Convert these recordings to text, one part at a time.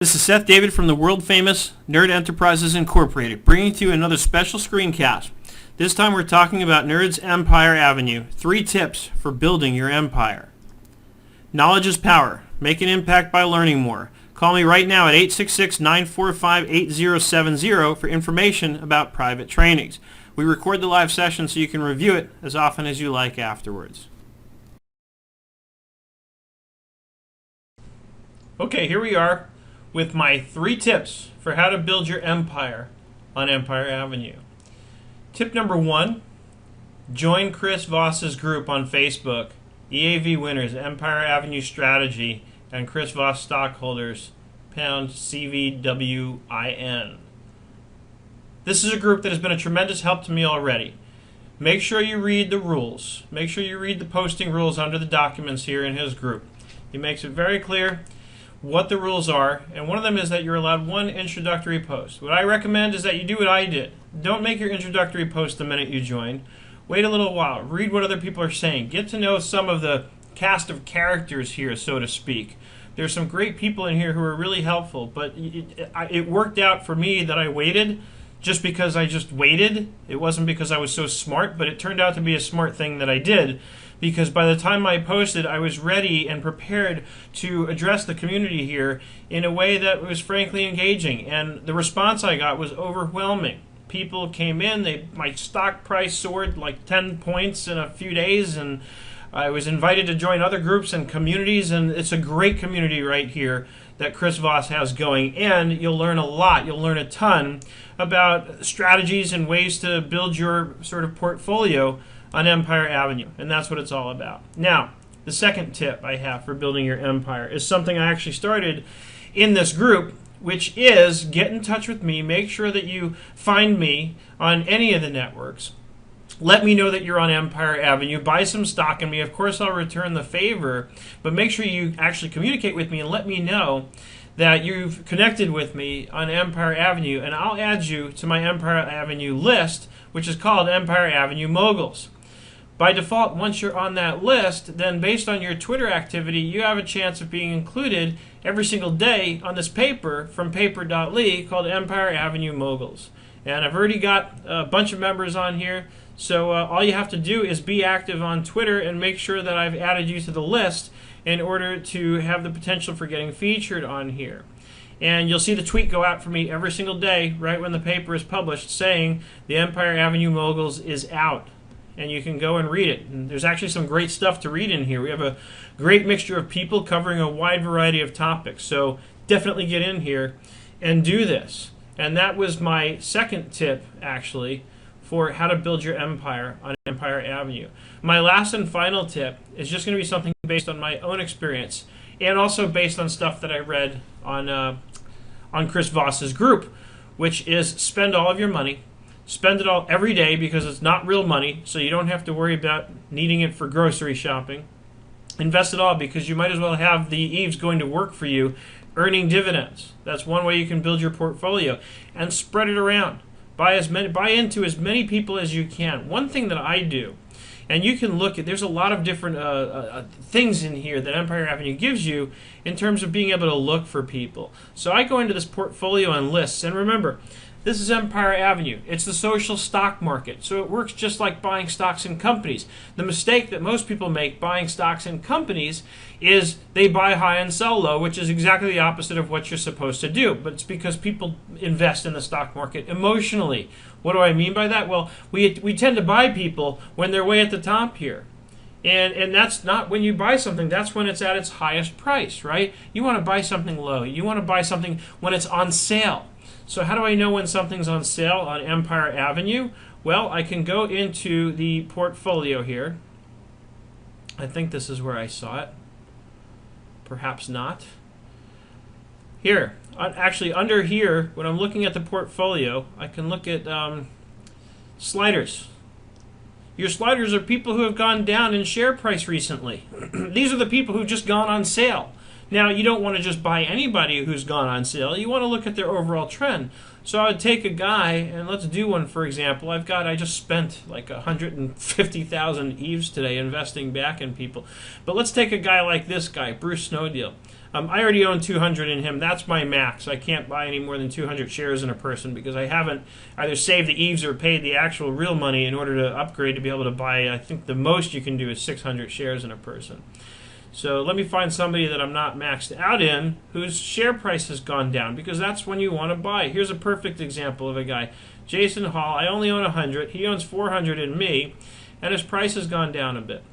This is Seth David from the world-famous Nerd Enterprises Incorporated, bringing to you another special screencast. This time we're talking about Nerd's Empire Avenue, 3 tips for building your empire. Knowledge is power. Make an impact by learning more. Call me right now at 866-945-8070 for information about private trainings. We record the live session so you can review it as often as you like afterwards. Okay, here we are with my 3 tips for how to build your empire on Empire Avenue. Tip number 1, join Chris Voss's group on Facebook, EAV Winners, Empire Avenue Strategy, and Chris Voss Stockholders, pound CVWIN. This is a group that has been a tremendous help to me already. Make sure you read the rules. Make sure you read the posting rules under the documents here in his group. He makes it very clear what the rules are, and one of them is that you're allowed 1 introductory post. What I recommend is that you do what I did. Don't make your introductory post the minute you join. Wait a little while. Read what other people are saying. Get to know some of the cast of characters here, so to speak. There's some great people in here who are really helpful, but it worked out for me that I waited just because I just waited. It wasn't because I was so smart, but it turned out to be a smart thing that I did, because by the time I posted, I was ready and prepared to address the community here in a way that was frankly engaging. And the response I got was overwhelming. People came in, my stock price soared like 10 points in a few days, and I was invited to join other groups and communities, and it's a great community right here that Chris Voss has going, and you'll learn a lot. You'll learn a ton about strategies and ways to build your sort of portfolio on Empire Avenue, and that's what it's all about. Now, the second tip I have for building your empire is something I actually started in this group, which is get in touch with me. Make sure that you find me on any of the networks. Let me know that you're on Empire Avenue. Buy some stock in me. Of course, I'll return the favor, but make sure you actually communicate with me and let me know that you've connected with me on Empire Avenue, and I'll add you to my Empire Avenue list, which is called Empire Avenue Moguls. By default, once you're on that list, then based on your Twitter activity, you have a chance of being included every single day on this paper from paper.ly called Empire Avenue Moguls. And I've already got a bunch of members on here, so all you have to do is be active on Twitter and make sure that I've added you to the list in order to have the potential for getting featured on here. And you'll see the tweet go out for me every single day right when the paper is published saying the Empire Avenue Moguls is out. And you can go and read it. And there's actually some great stuff to read in here. We have a great mixture of people covering a wide variety of topics. So definitely get in here and do this. And that was my second tip, actually, for how to build your empire on Empire Avenue. My last and final tip is just going to be something based on my own experience and also based on stuff that I read on Chris Voss's group, which is spend all of your money. Spend it all every day because it's not real money, so you don't have to worry about needing it for grocery shopping. Invest it all because you might as well have the eaves going to work for you, earning dividends. That's one way you can build your portfolio. And spread it around. Buy into as many people as you can. One thing that I do, and you can look at, there's a lot of different things in here that Empire Avenue gives you in terms of being able to look for people. So I go into this portfolio and lists, and remember, this is Empire Avenue. It's the social stock market, so it works just like buying stocks in companies. The mistake that most people make buying stocks in companies is they buy high and sell low, which is exactly the opposite of what you're supposed to do. But it's because people invest in the stock market emotionally. What do I mean by that? Well, we tend to buy people when they're way at the top here. And that's not when you buy something. That's when it's at its highest price, right? You want to buy something low. You want to buy something when it's on sale. So how do I know when something's on sale on Empire Avenue? Well, I can go into the portfolio here. I think this is where I saw it. Perhaps not. Here, actually under here, when I'm looking at the portfolio, I can look at sliders. Your sliders are people who have gone down in share price recently. These are the people who've just gone on sale. Now, you don't want to just buy anybody who's gone on sale. You want to look at their overall trend. So I would take a guy, and let's do one, for example. I just spent like 150,000 EVEs today investing back in people. But let's take a guy like this guy, Bruce Snowdeal. I already own 200 in him. That's my max. I can't buy any more than 200 shares in a person because I haven't either saved the EVEs or paid the actual real money in order to upgrade to be able to buy. I think the most you can do is 600 shares in a person. So let me find somebody that I'm not maxed out in whose share price has gone down, because that's when you want to buy. Here's a perfect example of a guy. Jason Hall, I only own 100. He owns 400 in me, and his price has gone down a bit.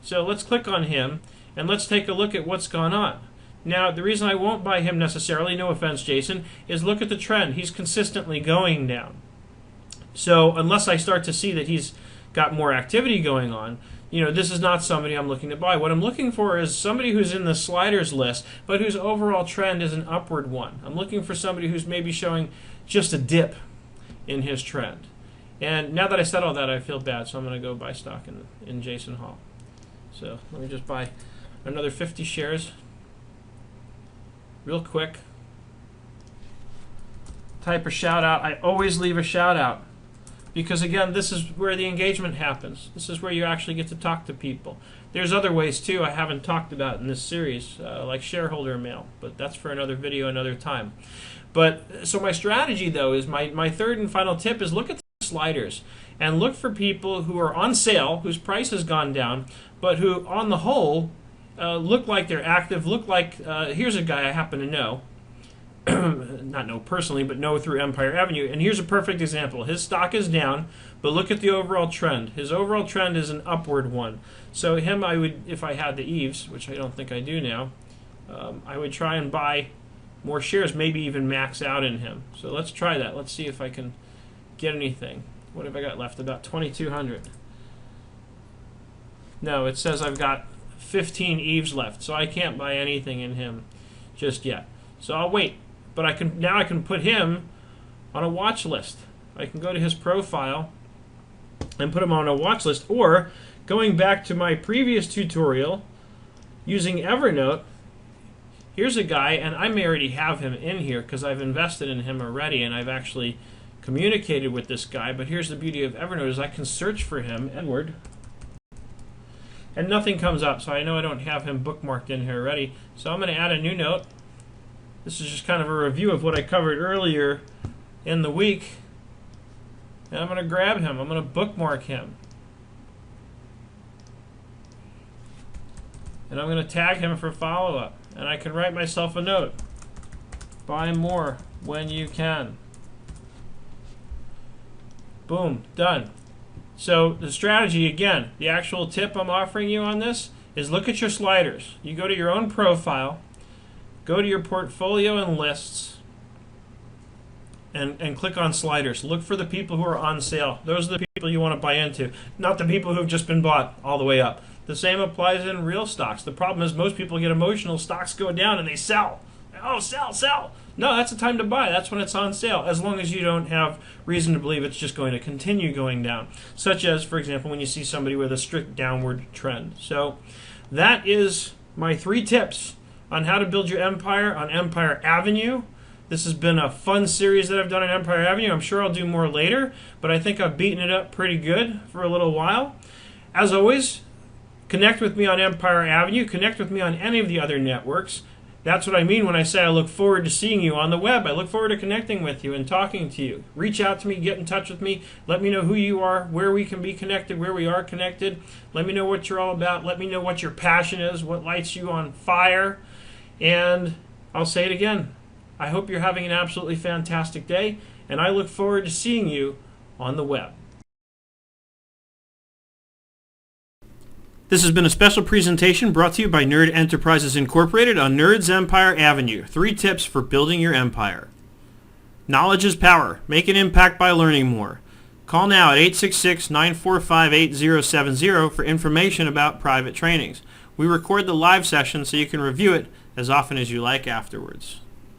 So let's click on him, and let's take a look at what's gone on. Now, the reason I won't buy him necessarily, no offense, Jason, is look at the trend. He's consistently going down. So unless I start to see that he's got more activity going on, this is not somebody I'm looking to buy. What I'm looking for is somebody who's in the sliders list, but whose overall trend is an upward one. I'm looking for somebody who's maybe showing just a dip in his trend. And now that I said all that, I feel bad, so I'm going to go buy stock in Jason Hall. So let me just buy another 50 shares real quick. Type a shout out. I always leave a shout out, because again, this is where the engagement happens. This is where you actually get to talk to people. There's other ways too I haven't talked about in this series, like shareholder mail, but that's for another video another time. But so my strategy though is my third and final tip is look at the sliders and look for people who are on sale, whose price has gone down, but who on the whole look like they're active, look like, here's a guy I happen to know, not know personally, but know through Empire Avenue. And here's a perfect example. His stock is down, but look at the overall trend. His overall trend is an upward one. So him, I would, if I had the EVEs, which I don't think I do now, I would try and buy more shares, maybe even max out in him. So let's try that. Let's see if I can get anything. What have I got left? About 2,200. No, it says I've got 15 EVEs left, so I can't buy anything in him just yet. So I'll wait. But now I can put him on a watch list. I can go to his profile and put him on a watch list, or going back to my previous tutorial using Evernote, here's a guy, and I may already have him in here because I've invested in him already and I've actually communicated with this guy. But here's the beauty of Evernote is I can search for him, Edward, and nothing comes up, so I know I don't have him bookmarked in here already. So I'm going to add a new note. This is just kind of a review of what I covered earlier in the week. And I'm going to grab him. I'm going to bookmark him. And I'm going to tag him for follow-up. And I can write myself a note. Buy more when you can. Boom, done. So the strategy, again, the actual tip I'm offering you on this is look at your sliders. You go to your own profile, go to your portfolio and lists, and click on sliders. Look for the people who are on sale. Those are the people you want to buy into, not the people who have just been bought all the way up. The same applies in real stocks. The problem is most people get emotional. Stocks go down and they sell. Oh, sell, sell. No, that's the time to buy. That's when it's on sale, as long as you don't have reason to believe it's just going to continue going down, such as, for example, when you see somebody with a strict downward trend. So that is my 3 tips on how to build your empire on Empire Avenue. This has been a fun series that I've done on Empire Avenue. I'm sure I'll do more later, but I think I've beaten it up pretty good for a little while. As always, connect with me on Empire Avenue. Connect with me on any of the other networks. That's what I mean when I say I look forward to seeing you on the web. I look forward to connecting with you and talking to you. Reach out to me, get in touch with me. Let me know who you are, where we can be connected, where we are connected. Let me know what you're all about. Let me know what your passion is, what lights you on fire. And I'll say it again. I hope you're having an absolutely fantastic day, and I look forward to seeing you on the web. This has been a special presentation brought to you by Nerd Enterprises Incorporated on Nerd's Empire Avenue. 3 tips for building your empire. Knowledge is power. Make an impact by learning more. Call now at 866-945-8070 for information about private trainings. We record the live session so you can review it as often as you like afterwards.